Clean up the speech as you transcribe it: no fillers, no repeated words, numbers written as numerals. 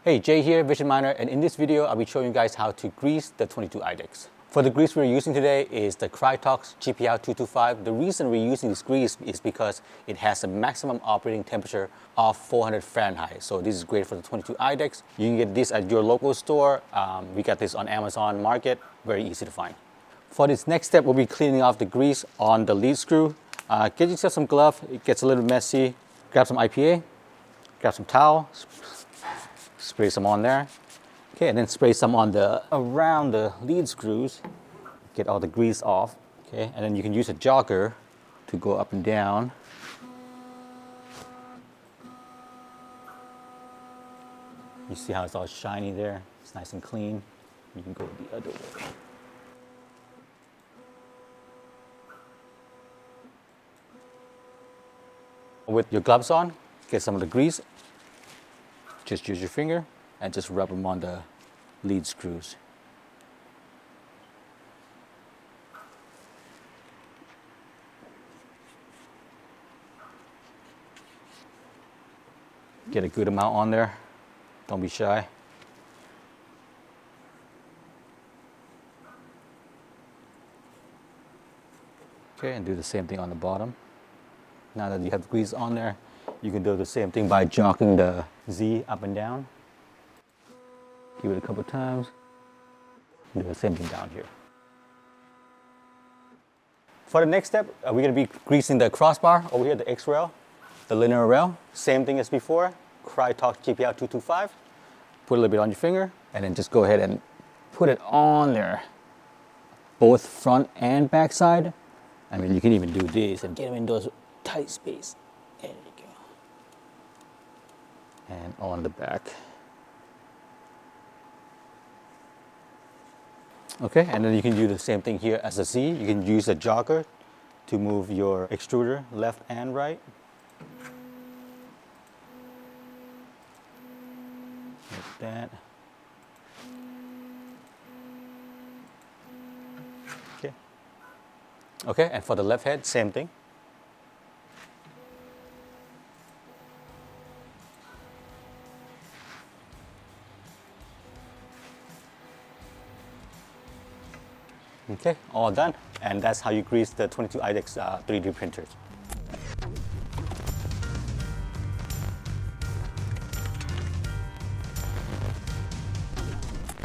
Hey, Jay here, Vision Miner, and in this video I'll be showing you guys how to grease the 22 IDEX. For the grease we're using today is the Krytox GPR225. The reason we're using this grease is because it has a maximum operating temperature of 400 Fahrenheit. So this is great for the 22 IDEX. You can get this at your local store. We got this on Amazon Market, very easy to find. For this next step, we'll be cleaning off the grease on the lead screw. Get yourself some glove, it gets a little messy. Grab some IPA, grab some towel, spray some on there. Okay, and then spray some on around the lead screws. Get all the grease off. Okay, and then you can use a jogger to go up and down. You see how it's all shiny there? It's nice and clean. You can go the other way. With your gloves on, get some of the grease. Just use your finger and just rub them on the lead screws. Get a good amount on there. Don't be shy. Okay, and do the same thing on the bottom. Now that you have grease on there, you can do the same thing by jogging the Z up and down. Give it a couple times. Do the same thing down here. For the next step, we're going to be greasing the crossbar over here, the X rail, the linear rail. Same thing as before, Krytox GPR225. Put a little bit on your finger, and then just go ahead and put it on there. Both front and back side. I mean, you can even do this and get them in those tight space. There you go. And on the back. Okay, and then you can do the same thing here as a Z. You can use a jogger to move your extruder left and right. Like that. Okay. Okay, and for the left head, same thing. Okay, all done. And that's how you grease the 22 IDEX 3D printers.